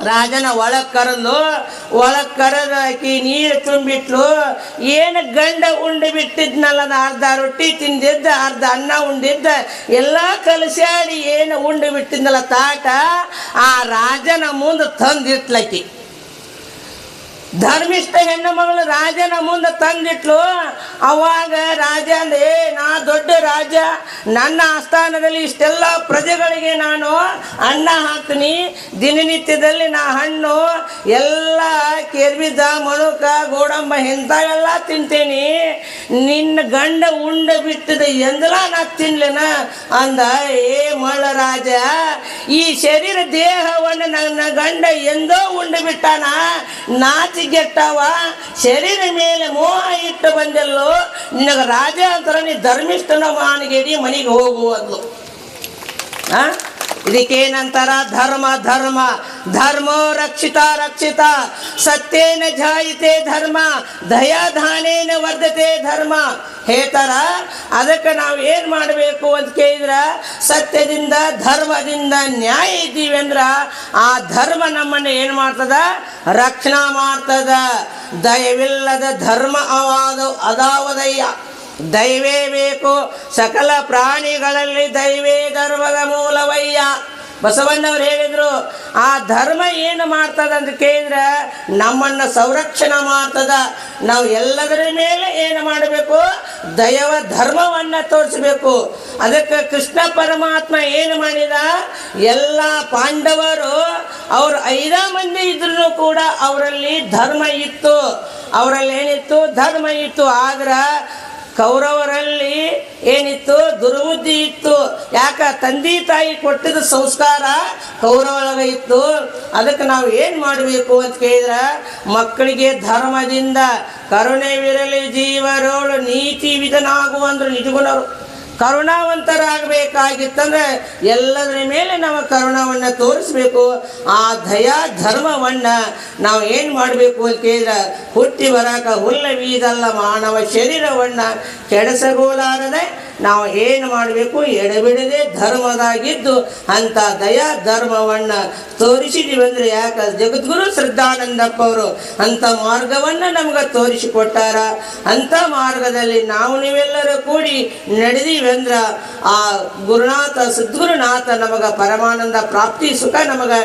ರಾಜನ ಒಳಗೆ ಕರೆದು ಆಕಿ ನೀರು ತುಂಬಿಟ್ಲು. ಏನು ಗಂಡ ಉಂಡು ಬಿಟ್ಟಿದ್ನಲ್ಲ, ಅರ್ಧ ರೊಟ್ಟಿ ತಿಂದಿದ್ದ, ಅರ್ಧ ಅನ್ನ ಉಂಡಿದ್ದ, ಎಲ್ಲ ಕಲಸಾಡಿ ಏನು ಉಂಡು ಬಿಟ್ಟಿದ್ನಲ್ಲ ತಾಟ, ಆ ರಾಜನ ಮುಂದೆ ತಂದಿಟ್ಲಕ್ಕಿ. ಧರ್ಮಿಷ್ಠ ಹೆಣ್ಣು ಮಗಳು ರಾಜನ ಮುಂದೆ ತಂದಿಟ್ಲು. ಅವಾಗ ರಾಜ ಅಂದ್ರೆ, ನಾ ದೊಡ್ಡ ರಾಜ, ನನ್ನ ಆಸ್ಥಾನದಲ್ಲಿ ಇಷ್ಟೆಲ್ಲ ಪ್ರಜೆಗಳಿಗೆ ನಾನು ಅನ್ನ ಹಾಕ್ತೀನಿ, ದಿನನಿತ್ಯದಲ್ಲಿ ನಾ ಹಣ್ಣು ಎಲ್ಲ ಕೆರ್ಬಿದ್ದ ಮಣುಕ ಗೋಡಂಬ ಇಂಥವೆಲ್ಲ ತಿಂತೇನಿ, ನಿನ್ನ ಗಂಡ ಉಂಡ ಬಿಟ್ಟಿದ ಎಂದಲ ನಾ ತಿನ್ಲೇನ ಅಂದ. ಏ ಮಳ್ಳ ರಾಜ, ಈ ಶರೀರ ದೇಹವನ್ನು ನನ್ನ ಗಂಡ ಎಂದೋ ಉಂಡು ಬಿಟ್ಟಾನ, ನಾಚಿಗೆಟ್ಟವ, ಶರೀರ ಮೇಲೆ ಮೋಹ ಇಟ್ಟು ಬಂದೆಲ್ಲೋ, ನಿನಗೆ ರಾಜ ಅಂತರ ನೀ ಧರ್ಮಿಷ್ಠನ ಮಾನಿಗೆಡಿ ಮನೆಗೆ ಹೋಗುವದ್ದು. ಇದಕ್ಕೇನಂತಾರ? ಧರ್ಮ ಧರ್ಮ ಧರ್ಮೋ ರಕ್ಷಿತ ರಕ್ಷಿತ, ಸತ್ಯೇನ ಜಾಯಿತೆ ಧರ್ಮ, ದಯಾಧಾನೇನ ವರ್ಧತೆ ಧರ್ಮ ಹೇಳ್ತಾರ. ಅದಕ್ಕೆ ನಾವು ಏನು ಮಾಡಬೇಕು ಅಂತ ಕೇಳಿದ್ರೆ, ಸತ್ಯದಿಂದ ಧರ್ಮದಿಂದ ನ್ಯಾಯ ಇದ್ದೀವಿ ಅಂದ್ರೆ ಆ ಧರ್ಮ ನಮ್ಮನ್ನು ಏನು ಮಾಡ್ತದ? ರಕ್ಷಣಾ ಮಾಡ್ತದ. ದಯವಿಲ್ಲದ ಧರ್ಮ ಅದಾವದಯ್ಯ. ದೈವೇ ಬೇಕು, ಸಕಲ ಪ್ರಾಣಿಗಳಲ್ಲಿ ದೈವೇ ಧರ್ಮದ ಮೂಲವಯ್ಯ. ಬಸವಣ್ಣವ್ರು ಹೇಳಿದರು. ಆ ಧರ್ಮ ಏನು ಮಾಡ್ತದ ಅಂತ ಕೇಳಿದ್ರೆ ನಮ್ಮನ್ನು ಸಂರಕ್ಷಣೆ ಮಾಡ್ತದ. ನಾವು ಎಲ್ಲದರ ಮೇಲೆ ಏನು ಮಾಡಬೇಕು? ದೈವ ಧರ್ಮವನ್ನು ತೋರಿಸ್ಬೇಕು. ಅದಕ್ಕೆ ಕೃಷ್ಣ ಪರಮಾತ್ಮ ಏನು ಮಾಡಿದ? ಎಲ್ಲ ಪಾಂಡವರು ಅವರು 5 ಮಂದಿ ಇದ್ರೂ ಕೂಡ ಅವರಲ್ಲಿ ಧರ್ಮ ಇತ್ತು. ಅವರಲ್ಲಿ ಏನಿತ್ತು? ಧರ್ಮ ಇತ್ತು. ಆದ್ರೆ ಕೌರವರಲ್ಲಿ ಏನಿತ್ತು? ದುರ್ಬುದ್ಧಿ ಇತ್ತು. ಯಾಕ? ತಂದೆ ತಾಯಿ ಕೊಟ್ಟಿದ್ದ ಸಂಸ್ಕಾರ ಕೌರವೊಳಗೆ ಇತ್ತು. ಅದಕ್ಕೆ ನಾವು ಏನು ಮಾಡಬೇಕು ಅಂತ ಕೇಳಿದ್ರೆ, ಮಕ್ಕಳಿಗೆ ಧರ್ಮದಿಂದ ಕರುಣೆವಿರಲಿ ಜೀವರೋಳು ನೀತಿ ವಿಧನಾಗುವಂದ್ರು ನಿಜಗುಣರು. ಕರುಣಾವಂತರಾಗಬೇಕಾಗಿತ್ತಂದ್ರೆ ಎಲ್ಲದರ ಮೇಲೆ ನಾವು ಕರುಣವನ್ನು ತೋರಿಸ್ಬೇಕು. ಆ ದಯಾ ಧರ್ಮವನ್ನು ನಾವು ಏನು ಮಾಡಬೇಕು ಅಂತ ಕೇಳಿದ್ರೆ, ಹುಟ್ಟಿ ಬರಾಕ ಹುಲ್ಲವೀದಲ್ಲ ಮಾನವ ಶರೀರವನ್ನು ಕೆಡಿಸಗೋಲಾರದೆ ನಾವು ಏನು ಮಾಡಬೇಕು? ಎಡಬಿಡದೆ ಧರ್ಮದಾಗಿದ್ದು ಅಂಥ ದಯಾ ಧರ್ಮವನ್ನು ತೋರಿಸಿದ್ದೀವಿ ಅಂದರೆ ಯಾಕೆ? ಜಗದ್ಗುರು ಶ್ರದ್ಧಾನಂದಪ್ಪ ಅವರು ಅಂಥ ಮಾರ್ಗವನ್ನು ನಮ್ಗೆ ತೋರಿಸಿಕೊಟ್ಟಾರ. ಅಂಥ ಮಾರ್ಗದಲ್ಲಿ ನಾವು ನೀವೆಲ್ಲರೂ ಕೂಡಿ ನಡೆದೀವಿ ಅಂದ್ರೆ ಆ ಗುರುನಾಥ ಸದ್ಗುರುನಾಥ ನಮಗೆ ಪರಮಾನಂದ ಪ್ರಾಪ್ತಿ ಸುಖ ನಮಗೆ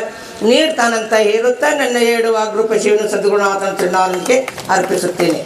ನೀಡ್ತಾನಂತ ಹೇಳುತ್ತಾ ನನ್ನ 7 ವಾಗ್ರೂಪ ಶಿವನ ಸದ್ಗುರುನಾಥನ ಚರಣಕ್ಕೆ ಅರ್ಪಿಸುತ್ತೇನೆ.